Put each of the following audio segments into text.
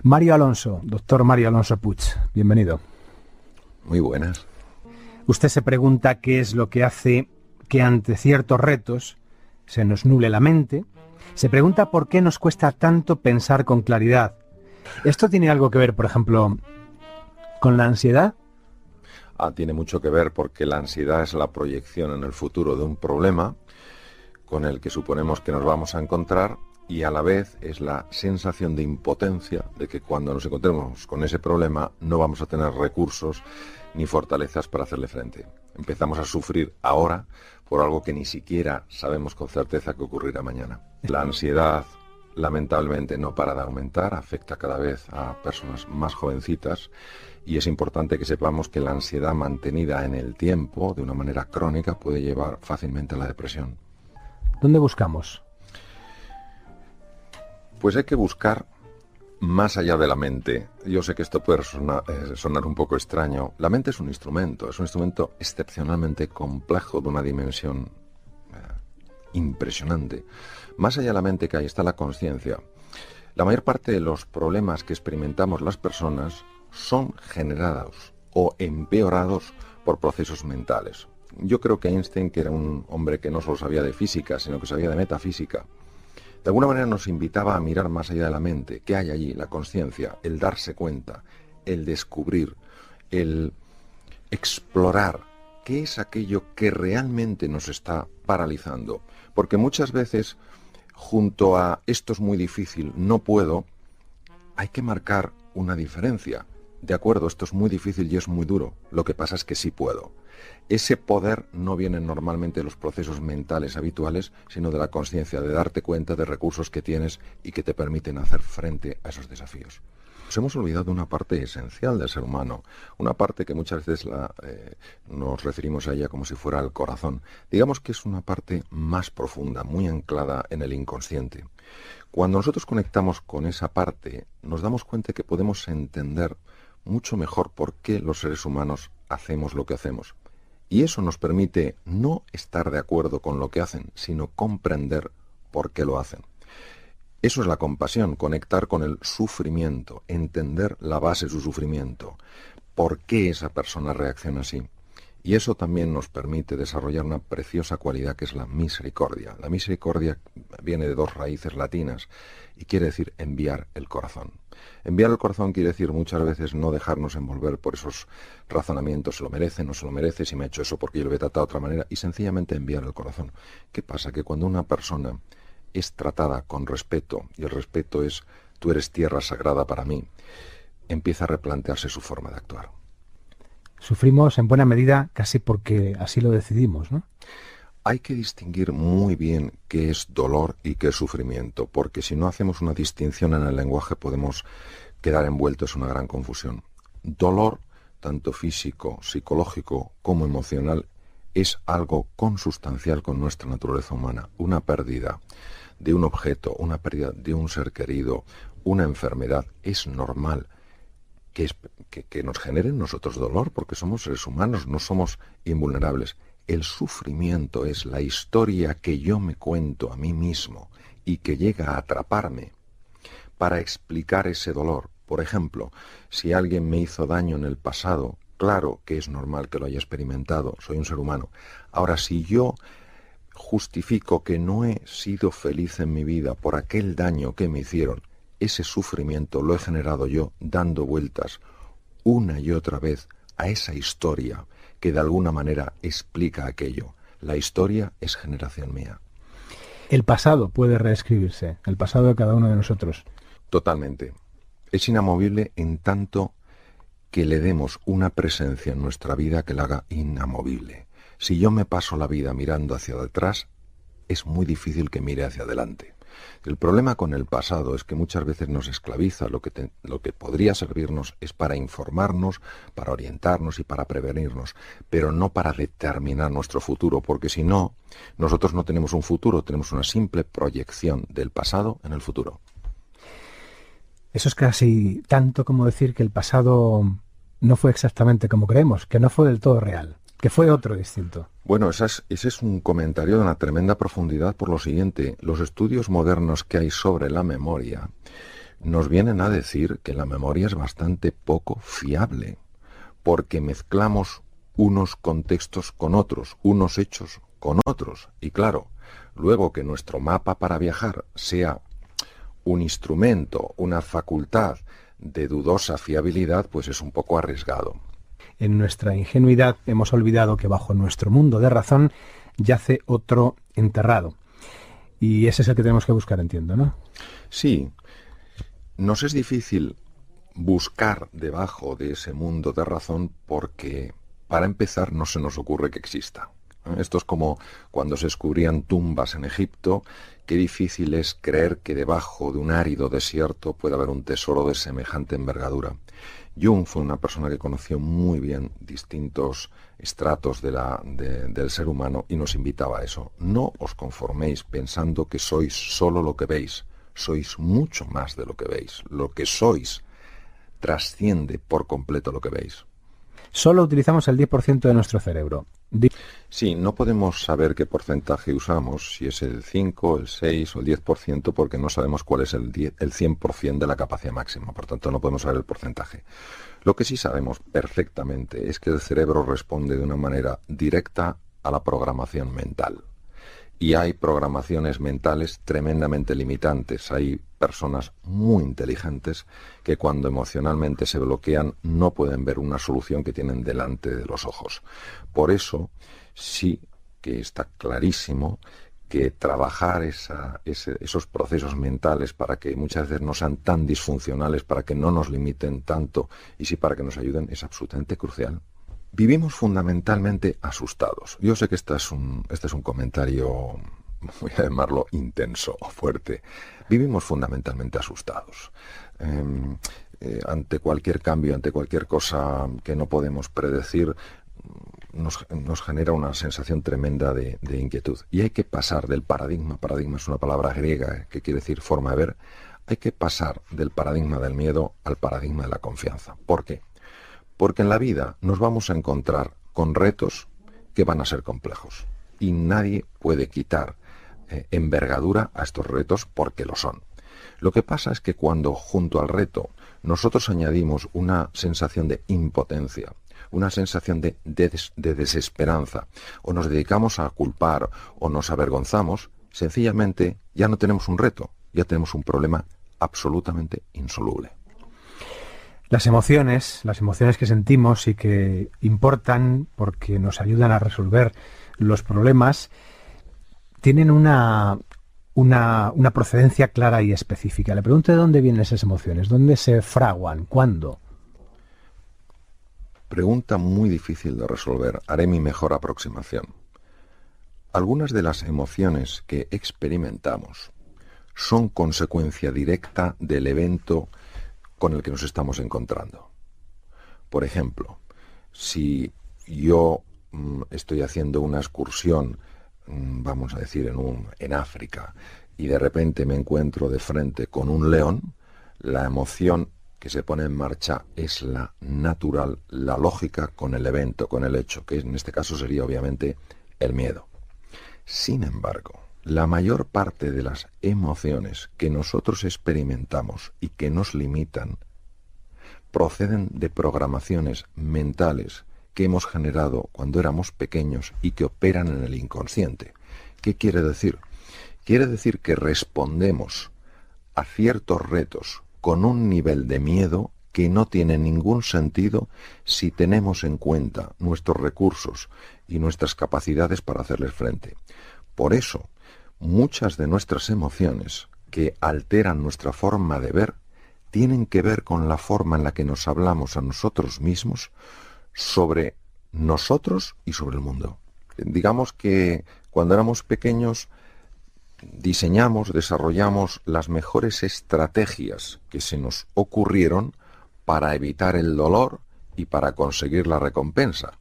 Mario Alonso, doctor Mario Alonso Puig, bienvenido. Muy buenas. Usted se pregunta qué es lo que hace que ante ciertos retos se nos nuble la mente. Se pregunta por qué nos cuesta tanto pensar con claridad. ¿Esto tiene algo que ver, por ejemplo, con la ansiedad? Tiene mucho que ver porque la ansiedad es la proyección en el futuro de un problema con el que suponemos que nos vamos a encontrar y a la vez es la sensación de impotencia de que cuando nos encontremos con ese problema no vamos a tener recursos ni fortalezas para hacerle frente. Empezamos a sufrir ahora por algo que ni siquiera sabemos con certeza que ocurrirá mañana. La ansiedad, lamentablemente, no para de aumentar, afecta cada vez a personas más jovencitas y es importante que sepamos que la ansiedad mantenida en el tiempo, de una manera crónica, puede llevar fácilmente a la depresión. ¿Dónde buscamos? Pues hay que buscar más allá de la mente. Yo sé que esto puede sonar un poco extraño. La mente es un instrumento excepcionalmente complejo de una dimensión impresionante. Más allá de la mente que ahí está la conciencia. La mayor parte de los problemas que experimentamos las personas son generados o empeorados por procesos mentales. Yo creo que Einstein, que era un hombre que no solo sabía de física, sino que sabía de metafísica, de alguna manera nos invitaba a mirar más allá de la mente. ¿Qué hay allí? La conciencia, el darse cuenta, el descubrir, el explorar qué es aquello que realmente nos está paralizando. Porque muchas veces, junto a esto es muy difícil, no puedo, hay que marcar una diferencia. De acuerdo, esto es muy difícil y es muy duro. Lo que pasa es que sí puedo. Ese poder no viene normalmente de los procesos mentales habituales, sino de la conciencia, de darte cuenta de recursos que tienes y que te permiten hacer frente a esos desafíos. Nos hemos olvidado de una parte esencial del ser humano, una parte que muchas veces nos referimos a ella como si fuera el corazón. Digamos que es una parte más profunda, muy anclada en el inconsciente. Cuando nosotros conectamos con esa parte, nos damos cuenta que podemos entender mucho mejor por qué los seres humanos hacemos lo que hacemos. Y eso nos permite no estar de acuerdo con lo que hacen, sino comprender por qué lo hacen. Eso es la compasión, conectar con el sufrimiento, entender la base de su sufrimiento, por qué esa persona reacciona así. Y eso también nos permite desarrollar una preciosa cualidad que es la misericordia. La misericordia viene de dos raíces latinas y quiere decir enviar el corazón. Enviar el corazón quiere decir muchas veces no dejarnos envolver por esos razonamientos, se lo merece, no se lo merece, si me ha hecho eso porque yo lo he tratado de otra manera, y sencillamente enviar el corazón. ¿Qué pasa? Que cuando una persona es tratada con respeto, y el respeto es tú eres tierra sagrada para mí, empieza a replantearse su forma de actuar. Sufrimos en buena medida casi porque así lo decidimos, ¿no? Hay que distinguir muy bien qué es dolor y qué es sufrimiento, porque si no hacemos una distinción en el lenguaje podemos quedar envueltos en una gran confusión. Dolor, tanto físico, psicológico como emocional, es algo consustancial con nuestra naturaleza humana. Una pérdida de un objeto, una pérdida de un ser querido, una enfermedad, es normal que nos generen nosotros dolor, porque somos seres humanos, no somos invulnerables. El sufrimiento es la historia que yo me cuento a mí mismo y que llega a atraparme para explicar ese dolor. Por ejemplo, si alguien me hizo daño en el pasado, claro que es normal que lo haya experimentado, soy un ser humano. Ahora, si yo justifico que no he sido feliz en mi vida por aquel daño que me hicieron, ese sufrimiento lo he generado yo dando vueltas una y otra vez a esa historia que de alguna manera explica aquello. La historia es generación mía. El pasado puede reescribirse, el pasado de cada uno de nosotros. Totalmente. Es inamovible en tanto que le demos una presencia en nuestra vida que la haga inamovible. Si yo me paso la vida mirando hacia atrás, es muy difícil que mire hacia adelante. El problema con el pasado es que muchas veces nos esclaviza. Lo que podría servirnos es para informarnos, para orientarnos y para prevenirnos, pero no para determinar nuestro futuro, porque si no, nosotros no tenemos un futuro, tenemos una simple proyección del pasado en el futuro. Eso es casi tanto como decir que el pasado no fue exactamente como creemos, que no fue del todo real, que fue otro distinto. Bueno, ese es un comentario de una tremenda profundidad por lo siguiente. Los estudios modernos que hay sobre la memoria nos vienen a decir que la memoria es bastante poco fiable, porque mezclamos unos contextos con otros, unos hechos con otros. Y claro, luego que nuestro mapa para viajar sea un instrumento, una facultad de dudosa fiabilidad, pues es un poco arriesgado. En nuestra ingenuidad hemos olvidado que bajo nuestro mundo de razón yace otro enterrado. Y ese es el que tenemos que buscar, entiendo, ¿no? Sí, nos es difícil buscar debajo de ese mundo de razón porque, para empezar, no se nos ocurre que exista. Esto es como cuando se descubrían tumbas en Egipto. Qué difícil es creer que debajo de un árido desierto puede haber un tesoro de semejante envergadura. Jung fue una persona que conoció muy bien distintos estratos del ser humano y nos invitaba a eso. No os conforméis pensando que sois solo lo que veis. Sois mucho más de lo que veis. Lo que sois trasciende por completo lo que veis. Solo utilizamos el 10% de nuestro cerebro. Sí, no podemos saber qué porcentaje usamos, si es el 5, el 6 o el 10%, porque no sabemos cuál es el 100% de la capacidad máxima, por tanto no podemos saber el porcentaje. Lo que sí sabemos perfectamente es que el cerebro responde de una manera directa a la programación mental. Y hay programaciones mentales tremendamente limitantes. Hay personas muy inteligentes que cuando emocionalmente se bloquean no pueden ver una solución que tienen delante de los ojos. Por eso sí que está clarísimo que trabajar esos procesos mentales para que muchas veces no sean tan disfuncionales, para que no nos limiten tanto y sí para que nos ayuden, es absolutamente crucial. Vivimos fundamentalmente asustados. Yo sé que este es un comentario, voy a llamarlo intenso o fuerte. Vivimos fundamentalmente asustados. Ante cualquier cambio, ante cualquier cosa que no podemos predecir, nos genera una sensación tremenda de inquietud. Y hay que pasar del paradigma es una palabra griega que quiere decir forma de ver, hay que pasar del paradigma del miedo al paradigma de la confianza. ¿Por qué? Porque en la vida nos vamos a encontrar con retos que van a ser complejos y nadie puede quitar envergadura a estos retos porque lo son. Lo que pasa es que cuando junto al reto nosotros añadimos una sensación de impotencia, una sensación de desesperanza, o nos dedicamos a culpar o nos avergonzamos, sencillamente ya no tenemos un reto, ya tenemos un problema absolutamente insoluble. Las emociones que sentimos y que importan porque nos ayudan a resolver los problemas, tienen una procedencia clara y específica. Le pregunto de dónde vienen esas emociones, dónde se fraguan, cuándo. Pregunta muy difícil de resolver. Haré mi mejor aproximación. Algunas de las emociones que experimentamos son consecuencia directa del evento con el que nos estamos encontrando. Por ejemplo, si yo estoy haciendo una excursión, vamos a decir en África, y de repente me encuentro de frente con un león, la emoción que se pone en marcha es la natural, la lógica con el evento, con el hecho, que en este caso sería obviamente el miedo. Sin embargo, la mayor parte de las emociones que nosotros experimentamos y que nos limitan proceden de programaciones mentales que hemos generado cuando éramos pequeños y que operan en el inconsciente. ¿Qué quiere decir? Quiere decir que respondemos a ciertos retos con un nivel de miedo que no tiene ningún sentido si tenemos en cuenta nuestros recursos y nuestras capacidades para hacerles frente. Por eso, muchas de nuestras emociones que alteran nuestra forma de ver tienen que ver con la forma en la que nos hablamos a nosotros mismos sobre nosotros y sobre el mundo. Digamos que cuando éramos pequeños desarrollamos las mejores estrategias que se nos ocurrieron para evitar el dolor y para conseguir la recompensa.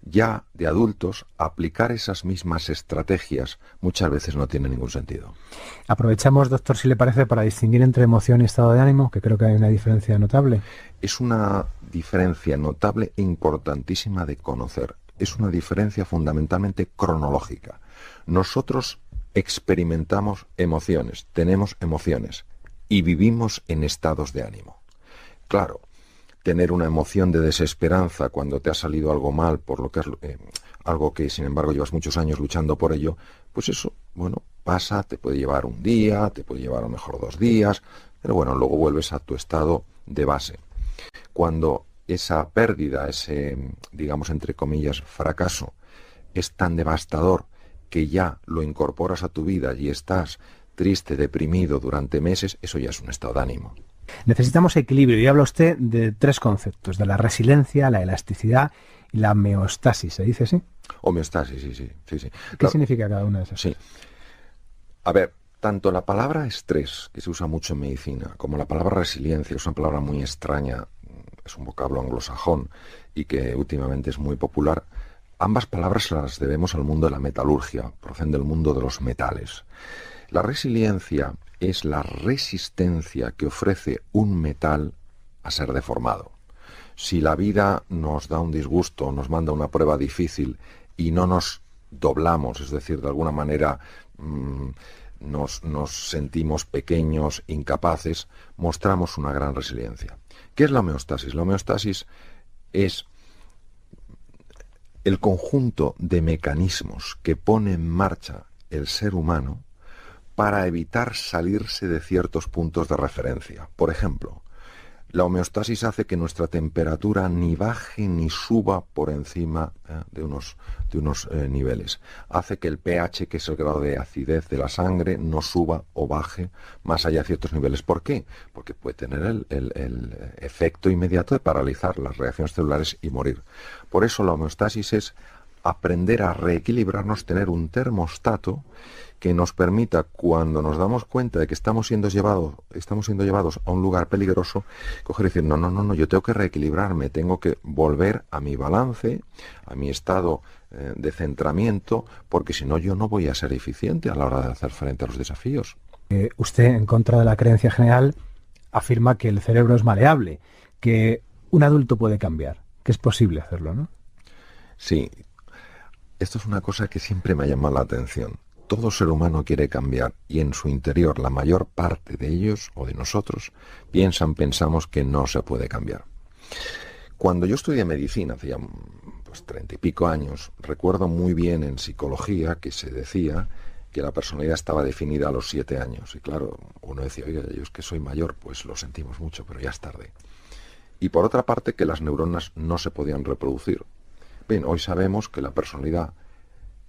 Ya de adultos, aplicar esas mismas estrategias muchas veces no tiene ningún sentido. Aprovechamos, doctor, si le parece, para distinguir entre emoción y estado de ánimo, que creo que hay una diferencia notable. Es una diferencia notable e importantísima de conocer. Es una diferencia fundamentalmente cronológica. Nosotros experimentamos emociones, tenemos emociones y vivimos en estados de ánimo. Claro, tener una emoción de desesperanza cuando te ha salido algo mal, por lo que algo que sin embargo llevas muchos años luchando por ello, pues eso, bueno, pasa, te puede llevar un día, te puede llevar a lo mejor 2 días, pero bueno, luego vuelves a tu estado de base. Cuando esa pérdida, ese, digamos, entre comillas, fracaso, es tan devastador que ya lo incorporas a tu vida y estás triste, deprimido durante meses, eso ya es un estado de ánimo. Necesitamos equilibrio, y habla usted de 3 conceptos, de la resiliencia, la elasticidad y la homeostasis, ¿se dice así? Homeostasis, sí. ¿Qué significa cada una de esas? Sí. A ver, tanto la palabra estrés, que se usa mucho en medicina, como la palabra resiliencia, es una palabra muy extraña, es un vocablo anglosajón y que últimamente es muy popular. Ambas palabras las debemos al mundo de la metalurgia, proceden del mundo de los metales. La resiliencia es la resistencia que ofrece un metal a ser deformado. Si la vida nos da un disgusto, nos manda una prueba difícil y no nos doblamos, es decir, de alguna manera nos sentimos pequeños, incapaces, mostramos una gran resiliencia. ¿Qué es la homeostasis? La homeostasis es el conjunto de mecanismos que pone en marcha el ser humano para evitar salirse de ciertos puntos de referencia. Por ejemplo, la homeostasis hace que nuestra temperatura ni baje ni suba por encima de unos niveles. Hace que el pH, que es el grado de acidez de la sangre, no suba o baje más allá de ciertos niveles. ¿Por qué? Porque puede tener el efecto inmediato de paralizar las reacciones celulares y morir. Por eso la homeostasis es aprender a reequilibrarnos, tener un termostato que nos permita, cuando nos damos cuenta de que estamos siendo llevados a un lugar peligroso, coger y decir, no, yo tengo que reequilibrarme, tengo que volver a mi balance, a mi estado de centramiento, porque si no yo no voy a ser eficiente a la hora de hacer frente a los desafíos. Usted, en contra de la creencia general, afirma que el cerebro es maleable, que un adulto puede cambiar, que es posible hacerlo, ¿no? Sí, esto es una cosa que siempre me ha llamado la atención. Todo ser humano quiere cambiar y en su interior la mayor parte de ellos o de nosotros pensamos que no se puede cambiar. Cuando yo estudié medicina, hacía 30 y pico años, recuerdo muy bien en psicología que se decía que la personalidad estaba definida a los 7 años. Y claro, uno decía, oiga, yo es que soy mayor, pues lo sentimos mucho, pero ya es tarde. Y por otra parte, que las neuronas no se podían reproducir. Bien, hoy sabemos que la personalidad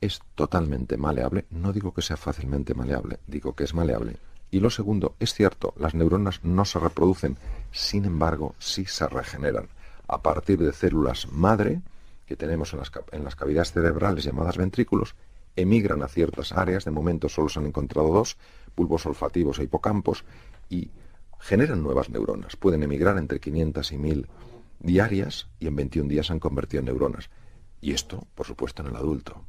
es totalmente maleable. No digo que sea fácilmente maleable, digo que es maleable. Y lo segundo, es cierto, las neuronas no se reproducen, sin embargo, sí se regeneran a partir de células madre que tenemos en las cavidades cerebrales llamadas ventrículos, emigran a ciertas áreas, de momento solo se han encontrado 2, bulbos olfativos e hipocampos, y generan nuevas neuronas. Pueden emigrar entre 500 y 1000 diarias y en 21 días se han convertido en neuronas. Y esto, por supuesto, en el adulto.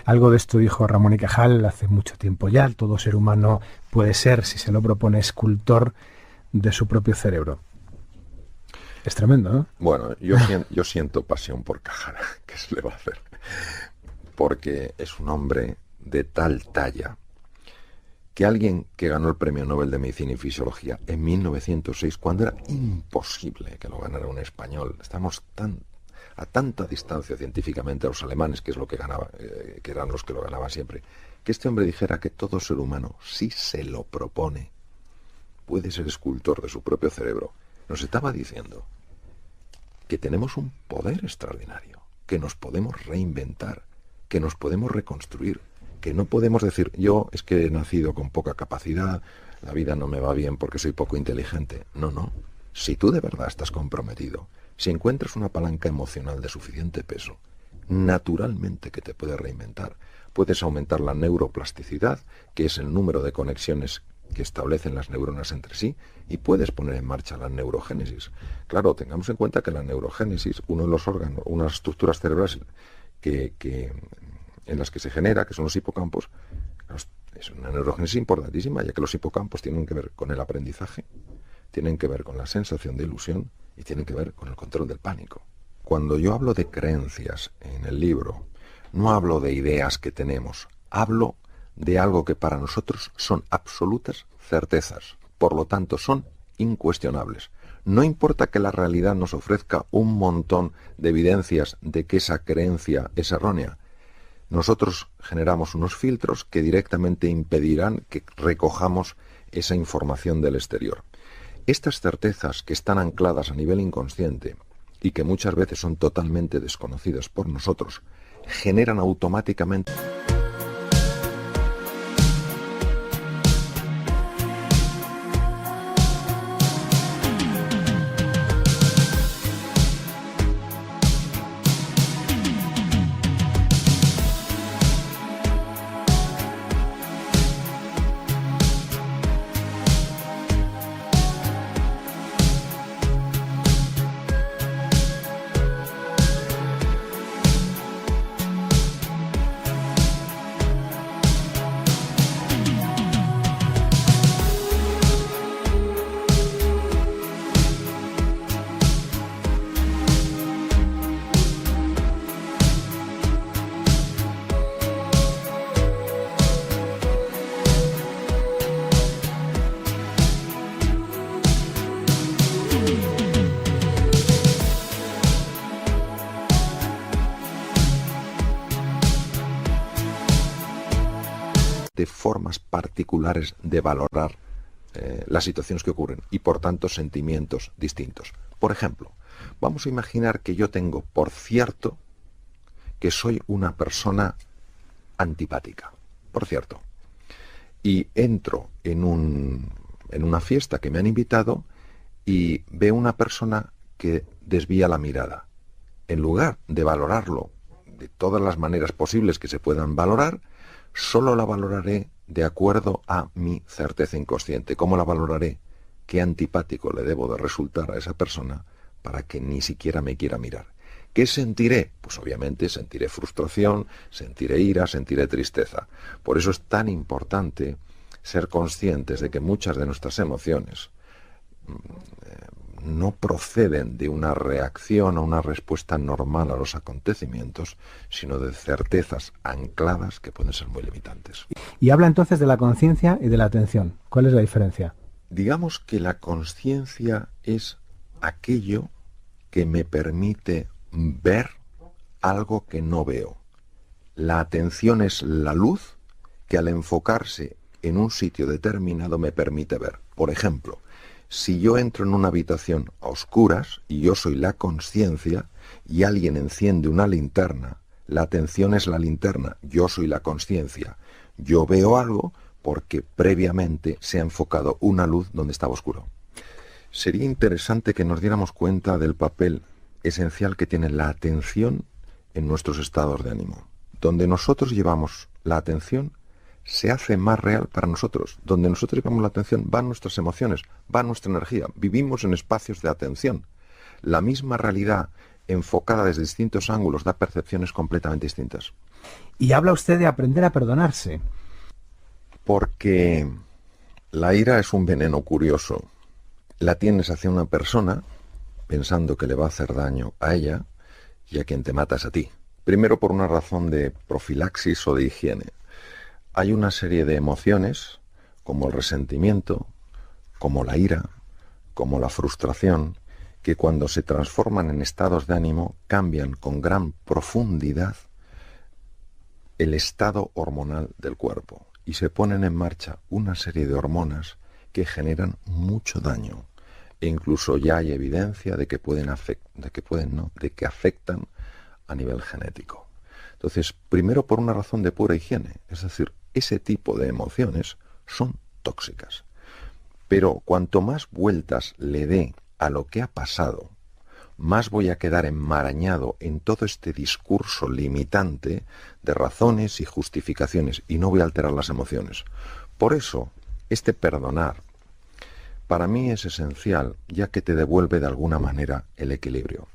Algo de esto dijo Ramón y Cajal hace mucho tiempo ya. Todo ser humano puede ser, si se lo propone, escultor de su propio cerebro. Es tremendo, ¿no? Bueno, yo siento pasión por Cajal. ¿Qué se le va a hacer? Porque es un hombre de tal talla que alguien que ganó el Premio Nobel de Medicina y Fisiología en 1906, cuando era imposible que lo ganara un español, estamos a tanta distancia científicamente a los alemanes, que es lo que ganaba, que eran los que lo ganaban siempre, que este hombre dijera que todo ser humano, si se lo propone, puede ser escultor de su propio cerebro, nos estaba diciendo que tenemos un poder extraordinario, que nos podemos reinventar, que nos podemos reconstruir, que no podemos decir, yo es que he nacido con poca capacidad, la vida no me va bien porque soy poco inteligente. No. Si tú de verdad estás comprometido, si encuentras una palanca emocional de suficiente peso, naturalmente que te puedes reinventar. Puedes aumentar la neuroplasticidad, que es el número de conexiones que establecen las neuronas entre sí, y puedes poner en marcha la neurogénesis. Claro, tengamos en cuenta que la neurogénesis, uno de los órganos, unas estructuras cerebrales en las que se genera, que son los hipocampos, es una neurogénesis importantísima, ya que los hipocampos tienen que ver con el aprendizaje, tienen que ver con la sensación de ilusión y tienen que ver con el control del pánico. Cuando yo hablo de creencias en el libro, no hablo de ideas que tenemos, hablo de algo que para nosotros son absolutas certezas. por lo tanto son incuestionables. No importa que la realidad nos ofrezca un montón de evidencias de que esa creencia es errónea. Nosotros generamos unos filtros que directamente impedirán que recojamos esa información del exterior. Estas certezas que están ancladas a nivel inconsciente y que muchas veces son totalmente desconocidas por nosotros, generan automáticamente de formas particulares de valorar las situaciones que ocurren y por tanto sentimientos distintos. Por ejemplo, vamos a imaginar que yo tengo por cierto que soy una persona antipática, por cierto, y entro en una fiesta que me han invitado y veo una persona que desvía la mirada. En lugar de valorarlo de todas las maneras posibles que se puedan valorar, solo la valoraré de acuerdo a mi certeza inconsciente. ¿Cómo la valoraré? ¿Qué antipático le debo de resultar a esa persona para que ni siquiera me quiera mirar? ¿Qué sentiré? Pues obviamente sentiré frustración, sentiré ira, sentiré tristeza. Por eso es tan importante ser conscientes de que muchas de nuestras emociones no proceden de una reacción o una respuesta normal a los acontecimientos, sino de certezas ancladas que pueden ser muy limitantes. Y habla entonces de la conciencia y de la atención. ¿Cuál es la diferencia? Digamos que la conciencia es aquello que me permite ver algo que no veo. La atención es la luz que al enfocarse en un sitio determinado me permite ver. Por ejemplo, si yo entro en una habitación a oscuras y yo soy la conciencia y alguien enciende una linterna, la atención es la linterna, yo soy la conciencia. Yo veo algo porque previamente se ha enfocado una luz donde estaba oscuro. Sería interesante que nos diéramos cuenta del papel esencial que tiene la atención en nuestros estados de ánimo. Donde nosotros llevamos la atención, se hace más real para nosotros. Donde nosotros llevamos la atención van nuestras emociones, va nuestra energía. Vivimos en espacios de atención. La misma realidad enfocada desde distintos ángulos da percepciones completamente distintas. Y habla usted de aprender a perdonarse. Porque la ira es un veneno curioso. La tienes hacia una persona pensando que le va a hacer daño a ella y a quien te matas a ti. Primero por una razón de profilaxis o de higiene. Hay una serie de emociones, como el resentimiento, como la ira, como la frustración, que cuando se transforman en estados de ánimo cambian con gran profundidad el estado hormonal del cuerpo y se ponen en marcha una serie de hormonas que generan mucho daño e incluso ya hay evidencia de que afectan a nivel genético. Entonces, primero por una razón de pura higiene, es decir, ese tipo de emociones son tóxicas. Pero cuanto más vueltas le dé a lo que ha pasado, más voy a quedar enmarañado en todo este discurso limitante de razones y justificaciones y no voy a alterar las emociones. Por eso, este perdonar para mí es esencial, ya que te devuelve de alguna manera el equilibrio.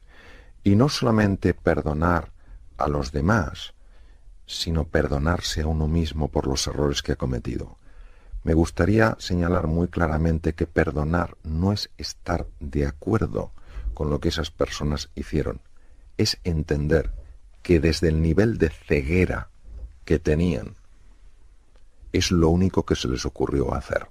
Y no solamente perdonar a los demás, sino perdonarse a uno mismo por los errores que ha cometido. Me gustaría señalar muy claramente que perdonar no es estar de acuerdo con lo que esas personas hicieron, es entender que desde el nivel de ceguera que tenían, es lo único que se les ocurrió hacer.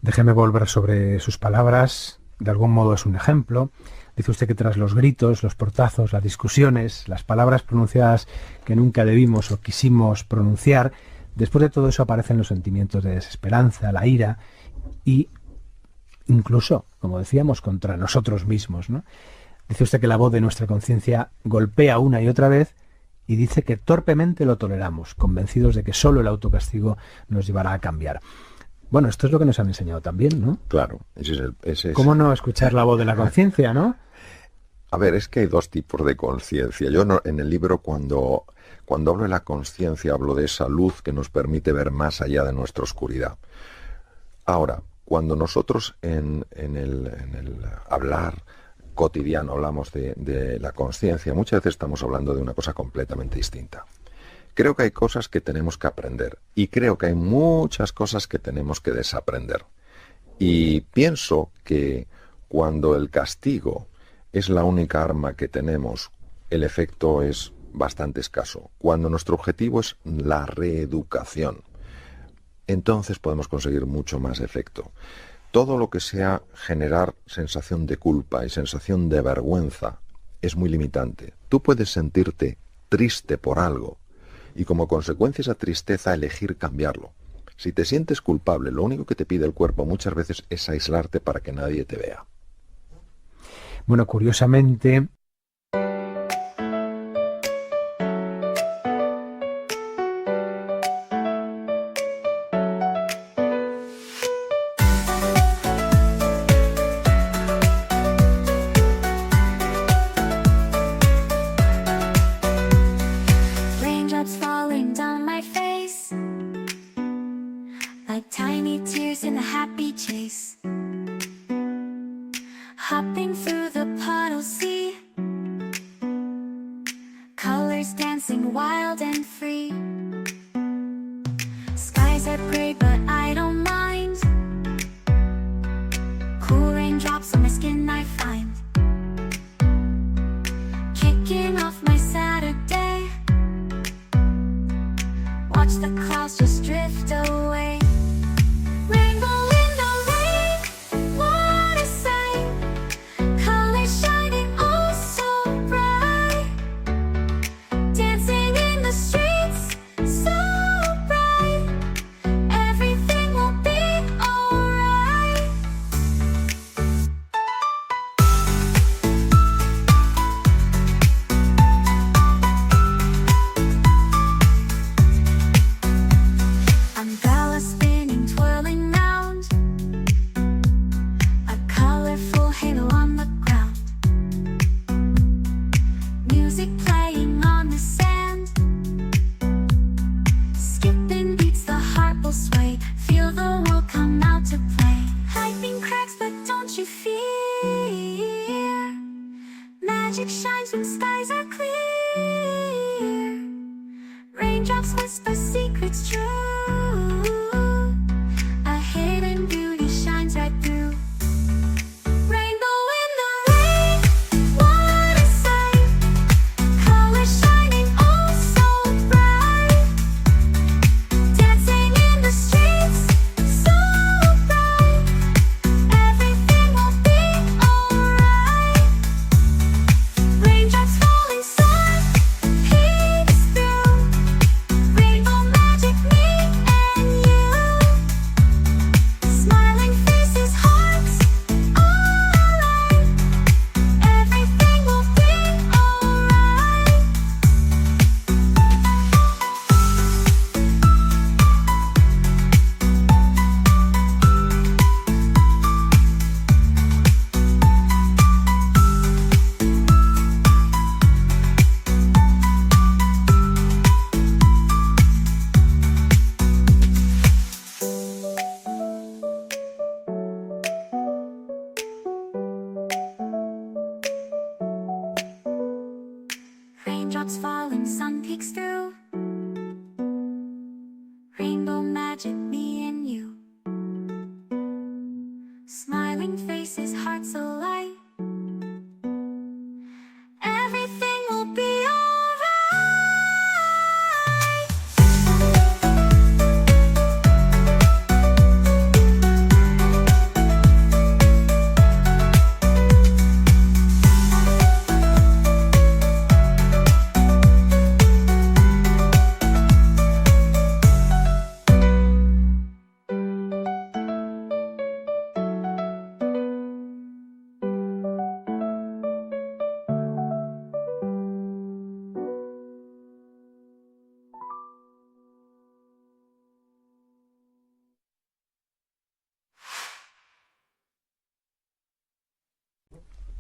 Déjeme volver sobre sus palabras. De algún modo es un ejemplo. Dice usted que tras los gritos, los portazos, las discusiones, las palabras pronunciadas que nunca debimos o quisimos pronunciar, después de todo eso aparecen los sentimientos de desesperanza, la ira y incluso, como decíamos, contra nosotros mismos, ¿no? Dice usted que la voz de nuestra conciencia golpea una y otra vez y dice que torpemente lo toleramos, convencidos de que solo el autocastigo nos llevará a cambiar. Bueno, esto es lo que nos han enseñado también, ¿no? Claro. ¿Cómo no escuchar la voz de la conciencia, no? A ver, es que hay dos tipos de conciencia. Yo en el libro, cuando hablo de la conciencia, hablo de esa luz que nos permite ver más allá de nuestra oscuridad. Ahora, cuando nosotros en el hablar cotidiano hablamos de la conciencia, muchas veces estamos hablando de una cosa completamente distinta. Creo que hay cosas que tenemos que aprender y creo que hay muchas cosas que tenemos que desaprender. Y pienso que cuando el castigo es la única arma que tenemos, el efecto es bastante escaso. Cuando nuestro objetivo es la reeducación, entonces podemos conseguir mucho más efecto. Todo lo que sea generar sensación de culpa y sensación de vergüenza es muy limitante. Tú puedes sentirte triste por algo y como consecuencia esa tristeza elegir cambiarlo. Si te sientes culpable, lo único que te pide el cuerpo muchas veces es aislarte para que nadie te vea. Bueno, curiosamente,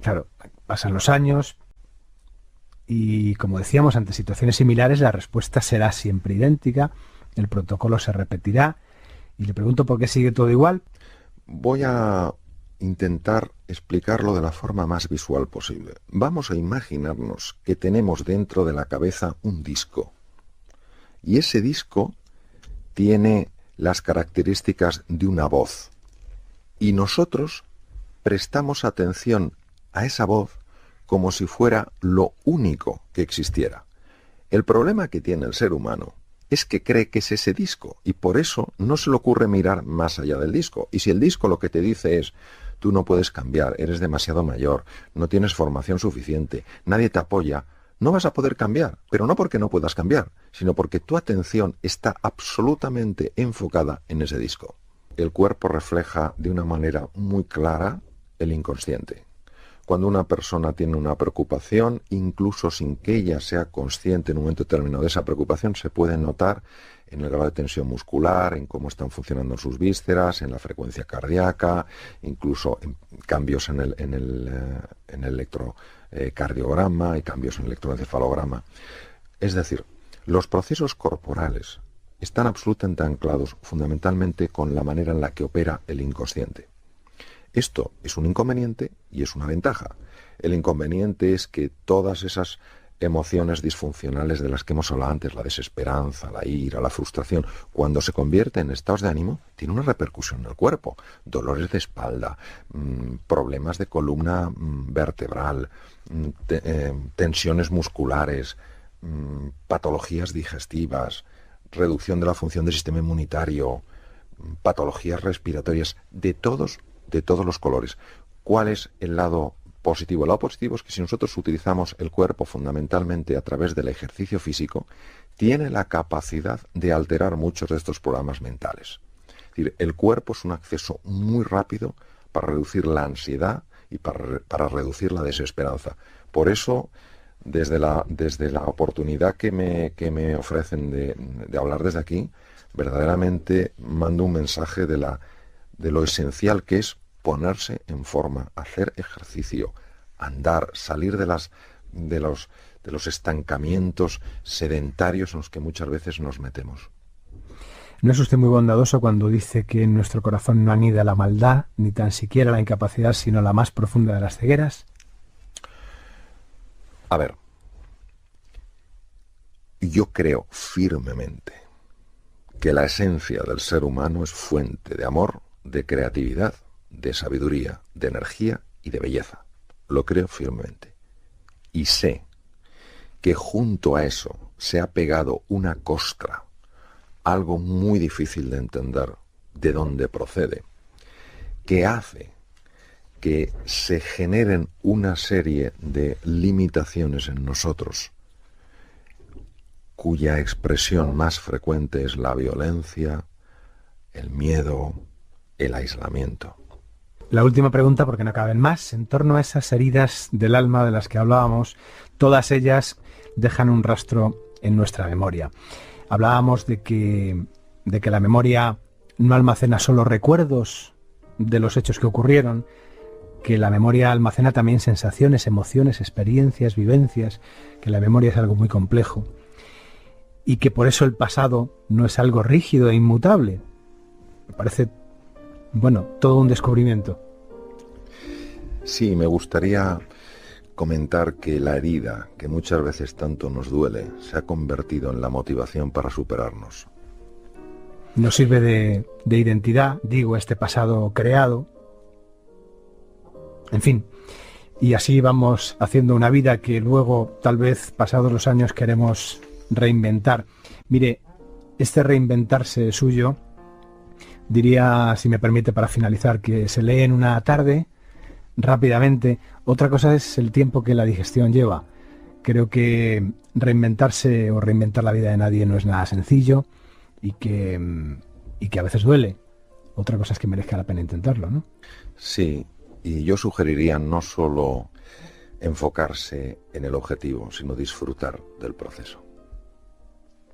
Claro, pasan los años y, como decíamos, ante situaciones similares la respuesta será siempre idéntica, el protocolo se repetirá. Y le pregunto por qué sigue todo igual. Voy a intentar explicarlo de la forma más visual posible. Vamos a imaginarnos que tenemos dentro de la cabeza un disco. Y ese disco tiene las características de una voz. Y nosotros prestamos atención a esa voz como si fuera lo único que existiera. El problema que tiene el ser humano es que cree que es ese disco y por eso no se le ocurre mirar más allá del disco. Y si el disco lo que te dice es: tú no puedes cambiar, eres demasiado mayor, no tienes formación suficiente, nadie te apoya, no vas a poder cambiar, pero no porque no puedas cambiar, sino porque tu atención está absolutamente enfocada en ese disco. El cuerpo refleja de una manera muy clara el inconsciente. Cuando una persona tiene una preocupación, incluso sin que ella sea consciente en un momento determinado de esa preocupación, se puede notar en el grado de tensión muscular, en cómo están funcionando sus vísceras, en la frecuencia cardíaca, incluso en cambios en el electrocardiograma y cambios en el electroencefalograma. Es decir, los procesos corporales están absolutamente anclados fundamentalmente con la manera en la que opera el inconsciente. Esto es un inconveniente y es una ventaja. El inconveniente es que todas esas emociones disfuncionales de las que hemos hablado antes, la desesperanza, la ira, la frustración, cuando se convierten en estados de ánimo, tiene una repercusión en el cuerpo. Dolores de espalda, problemas de columna vertebral, tensiones musculares, patologías digestivas, reducción de la función del sistema inmunitario, patologías respiratorias, de todos los colores. ¿Cuál es el lado positivo? El lado positivo es que si nosotros utilizamos el cuerpo fundamentalmente a través del ejercicio físico, tiene la capacidad de alterar muchos de estos programas mentales. Es decir, el cuerpo es un acceso muy rápido para reducir la ansiedad y para reducir la desesperanza. Por eso, desde la oportunidad que me ofrecen de hablar desde aquí, verdaderamente mando un mensaje de lo esencial que es ponerse en forma, hacer ejercicio, andar, salir de los estancamientos sedentarios en los que muchas veces nos metemos. ¿No es usted muy bondadoso cuando dice que en nuestro corazón no anida la maldad, ni tan siquiera la incapacidad, sino la más profunda de las cegueras? A ver, yo creo firmemente que la esencia del ser humano es fuente de amor, de creatividad, de sabiduría, de energía y de belleza. Lo creo firmemente. Y sé que junto a eso se ha pegado una costra, algo muy difícil de entender de dónde procede, que hace que se generen una serie de limitaciones en nosotros, cuya expresión más frecuente es la violencia, el miedo, el aislamiento. La última pregunta, porque no caben más, en torno a esas heridas del alma de las que hablábamos, todas ellas dejan un rastro en nuestra memoria. Hablábamos de que la memoria no almacena solo recuerdos de los hechos que ocurrieron, que la memoria almacena también sensaciones, emociones, experiencias, vivencias, que la memoria es algo muy complejo y que por eso el pasado no es algo rígido e inmutable. Me parece, todo un descubrimiento. Sí, me gustaría comentar que la herida, que muchas veces tanto nos duele, se ha convertido en la motivación para superarnos. Nos sirve de identidad, este pasado creado. En fin, y así vamos haciendo una vida que luego, tal vez, pasados los años, queremos reinventar. Mire, este reinventarse suyo, diría, si me permite para finalizar, que se lee en una tarde, rápidamente. Otra cosa es el tiempo que la digestión lleva. Creo que reinventarse o reinventar la vida de nadie no es nada sencillo y que a veces duele. Otra cosa es que merezca la pena intentarlo, ¿no? Sí, y yo sugeriría no solo enfocarse en el objetivo, sino disfrutar del proceso.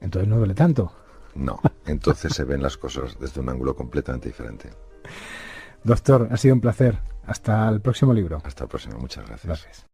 Entonces no duele tanto. No, entonces se ven las cosas desde un ángulo completamente diferente. Doctor, ha sido un placer. Hasta el próximo libro. Hasta el próximo. Muchas gracias. Gracias.